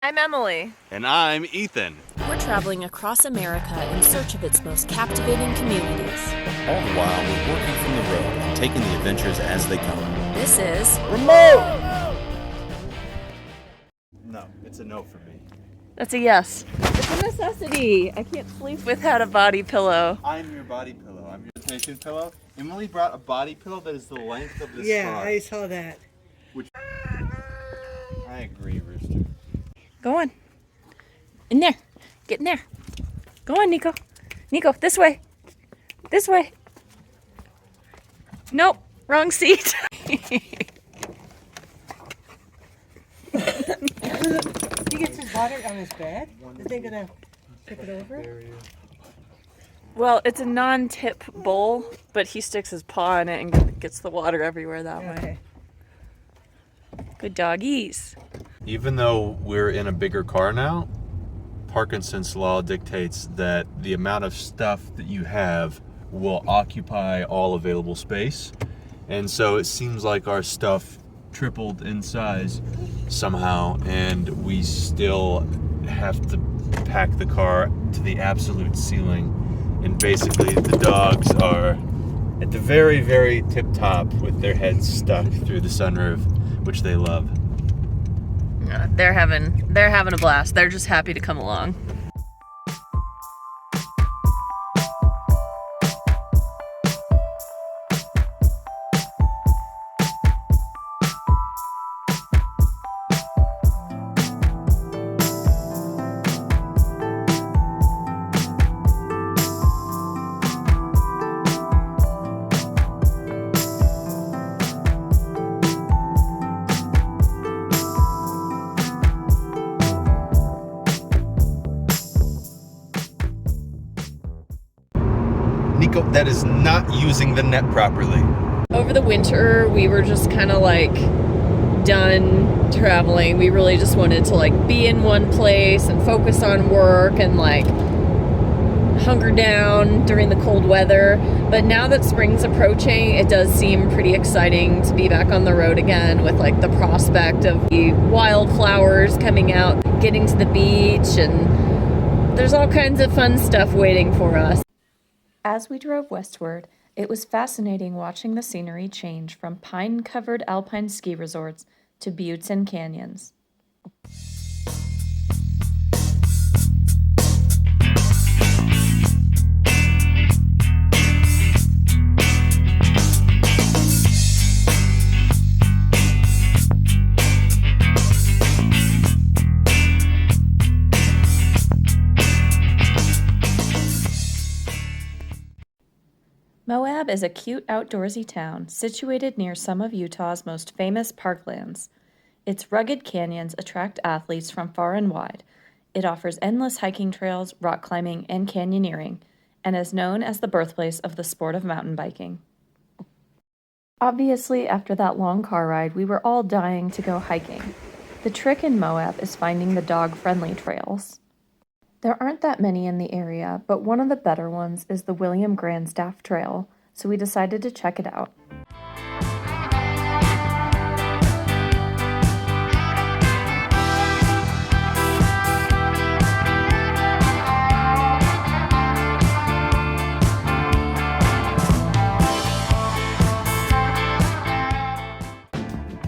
I'm Emily. And I'm Ethan. We're traveling across America in search of its most captivating communities. All the while, we're working from the road and taking the adventures as they come. This is Remote! No, it's a no for me. That's a yes. It's a necessity. I can't sleep without a body pillow. I'm your body pillow. I'm your rotation pillow. Emily brought a body pillow that is the length of this Yeah, frog. I saw that. Which I agree, Rooster. Go on. In there. Get in there. Go on, Nico. Nico, this way. This way. Nope. Wrong seat. He gets his water on his bed? Is they gonna tip it over? Well, it's a non-tip bowl, but he sticks his paw in it and gets the water everywhere that way. Okay. Good doggies. Even though we're in a bigger car now, Parkinson's law dictates that the amount of stuff that you have will occupy all available space. And so it seems like our stuff tripled in size somehow, and we still have to pack the car to the absolute ceiling. And basically the dogs are at the very, very tip top with their heads stuck through the sunroof, which they love. Yeah, they're having a blast. They're just happy to come along. Nico, that is not using the net properly. Over the winter, we were just kind of like done traveling. We really just wanted to like be in one place and focus on work and like hunker down during the cold weather. But now that spring's approaching, it does seem pretty exciting to be back on the road again with like the prospect of the wildflowers coming out, getting to the beach, and there's all kinds of fun stuff waiting for us. As we drove westward, it was fascinating watching the scenery change from pine-covered alpine ski resorts to buttes and canyons. Moab is a cute outdoorsy town situated near some of Utah's most famous parklands. Its rugged canyons attract athletes from far and wide. It offers endless hiking trails, rock climbing, and canyoneering, and is known as the birthplace of the sport of mountain biking. Obviously, after that long car ride, we were all dying to go hiking. The trick in Moab is finding the dog-friendly trails. There aren't that many in the area, but one of the better ones is the William Grandstaff Trail, so we decided to check it out.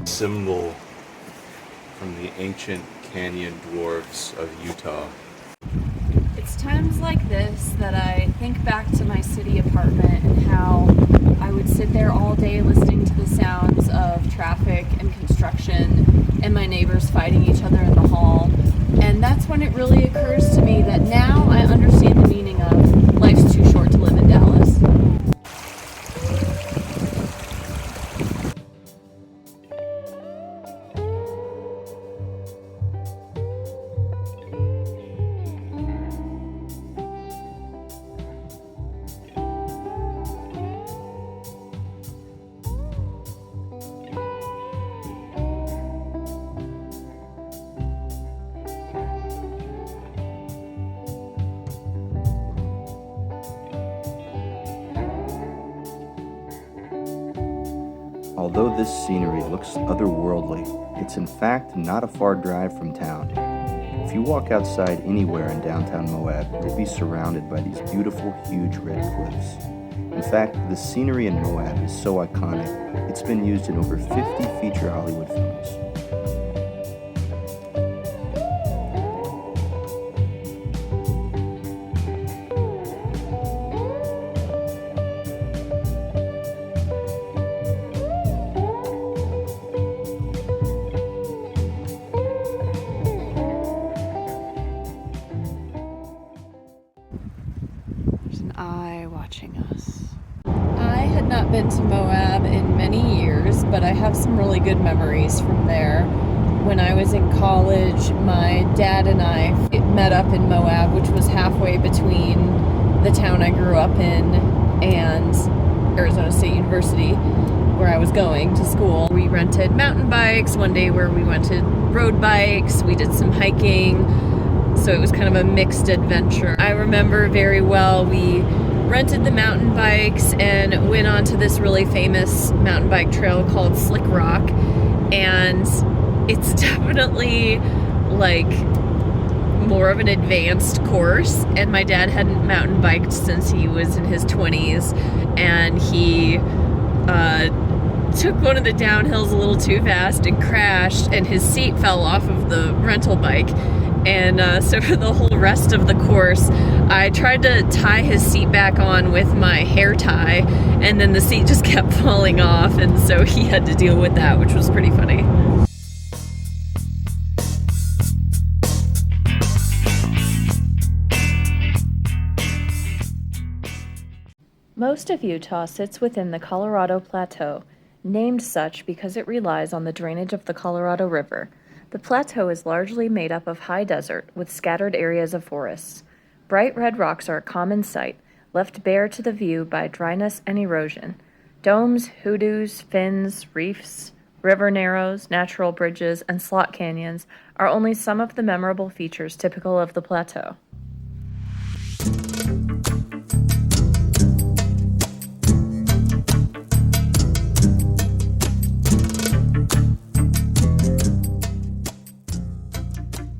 Symbol from the ancient canyon dwarves of Utah. It's times like this that I think back to my city apartment and how I would sit there all day listening to the sounds of traffic and construction and my neighbors fighting each other in the hall. And that's when it really occurs to me that now I understand the meaning of life's too short to live in Dallas. Although this scenery looks otherworldly, it's in fact not a far drive from town. If you walk outside anywhere in downtown Moab, you'll be surrounded by these beautiful, huge red cliffs. In fact, the scenery in Moab is so iconic, it's been used in over 50 feature Hollywood films. There's an eye watching us. I had not been to Moab in many years, but I have some really good memories from there. When I was in college, my dad and I met up in Moab, which was halfway between the town I grew up in and Arizona State University, where I was going to school. We rented mountain bikes one day where we rented road bikes. We did some hiking. So it was kind of a mixed adventure. I remember very well we rented the mountain bikes and went on to this really famous mountain bike trail called Slick Rock. And it's definitely like more of an advanced course. And my dad hadn't mountain biked since he was in his 20s. And he took one of the downhills a little too fast and crashed, and his seat fell off of the rental bike. And so for the whole rest of the course, I tried to tie his seat back on with my hair tie, and then the seat just kept falling off, and so he had to deal with that, which was pretty funny. Most of Utah sits within the Colorado Plateau, named such because it relies on the drainage of the Colorado River. The plateau is largely made up of high desert with scattered areas of forests. Bright red rocks are a common sight, left bare to the view by dryness and erosion. Domes, hoodoos, fins, reefs, river narrows, natural bridges, and slot canyons are only some of the memorable features typical of the plateau.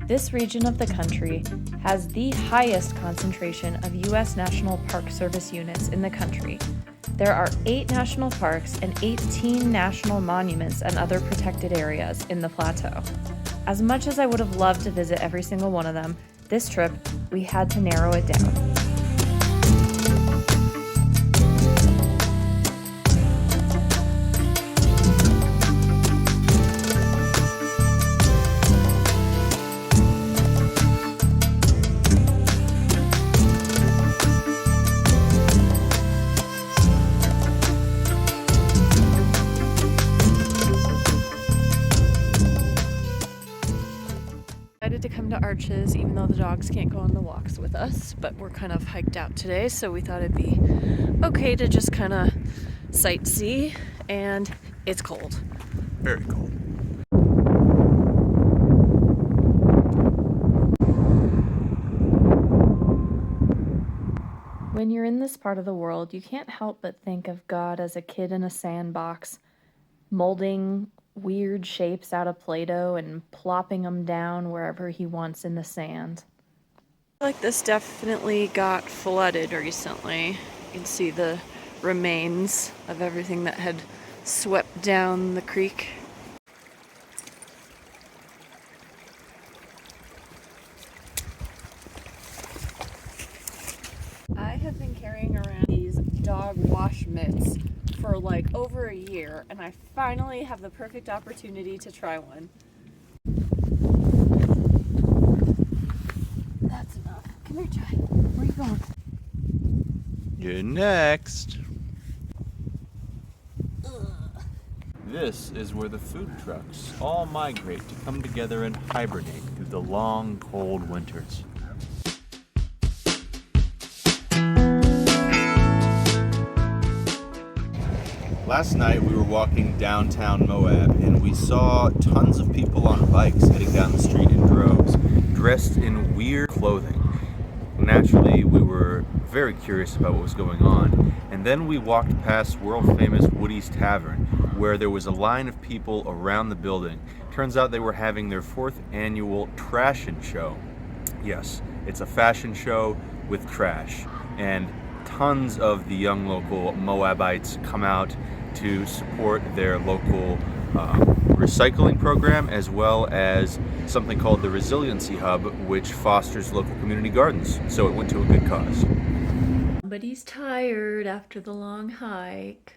This region of the country has the highest concentration of U.S. National Park Service units in the country. There are 8 national parks and 18 national monuments and other protected areas in the plateau. As much as I would have loved to visit every single one of them, this trip, we had to narrow it down. To come to Arches, even though the dogs can't go on the walks with us, but we're kind of hiked out today, so we thought it'd be okay to just kind of sightsee, and it's cold. Very cold. When you're in this part of the world, you can't help but think of God as a kid in a sandbox, molding weird shapes out of Play-Doh and plopping them down wherever he wants in the sand. I feel like this definitely got flooded recently. You can see the remains of everything that had swept down the creek. I have been carrying around these dog wash mitts for like over a year, and I finally have the perfect opportunity to try one. That's enough. Come here, Jai. Where are you going? You're next. This is where the food trucks all migrate to come together and hibernate through the long, cold winters. Last night we were walking downtown Moab and we saw tons of people on bikes heading down the street in droves, dressed in weird clothing. Naturally, we were very curious about what was going on, and then we walked past world-famous Woody's Tavern, where there was a line of people around the building. Turns out they were having their 4th annual Trashin' Show. Yes, it's a fashion show with trash, and tons of the young local Moabites come out to support their local recycling program, as well as something called the Resiliency Hub, which fosters local community gardens. So it went to a good cause. But he's tired after the long hike.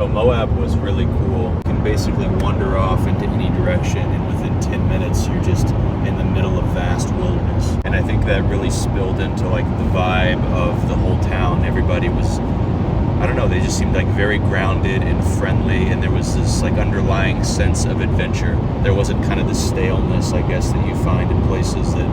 So Moab was really cool. You can basically wander off into any direction, and within 10 minutes you're just in the middle of vast wilderness. And I think that really spilled into like the vibe of the whole town. Everybody was, I don't know, they just seemed like very grounded and friendly, and there was this like underlying sense of adventure. There wasn't kind of the staleness, I guess, that you find in places that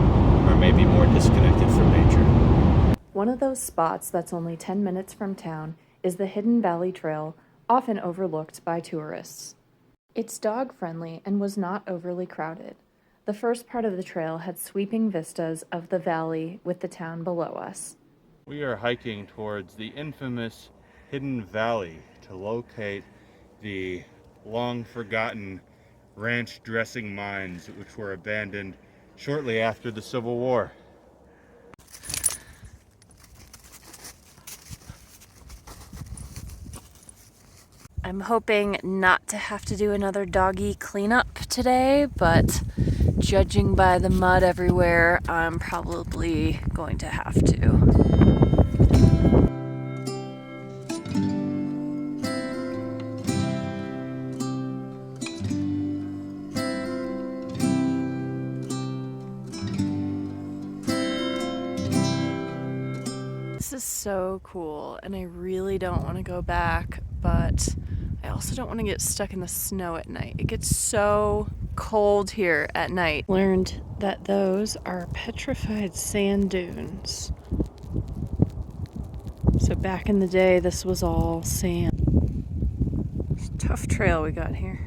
are maybe more disconnected from nature. One of those spots that's only 10 minutes from town is the Hidden Valley Trail, often overlooked by tourists. It's dog-friendly and was not overly crowded. The first part of the trail had sweeping vistas of the valley with the town below us. We are hiking towards the infamous Hidden Valley to locate the long-forgotten ranch dressing mines which were abandoned shortly after the Civil War. I'm hoping not to have to do another doggy cleanup today, but judging by the mud everywhere, I'm probably going to have to. This is so cool, and I really don't want to go back, but I also don't want to get stuck in the snow at night. It gets so cold here at night. Learned that those are petrified sand dunes. So back in the day, this was all sand. It's a tough trail we got here.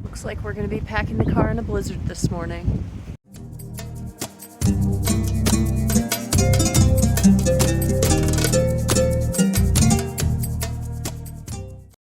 Looks like we're going to be packing the car in a blizzard this morning.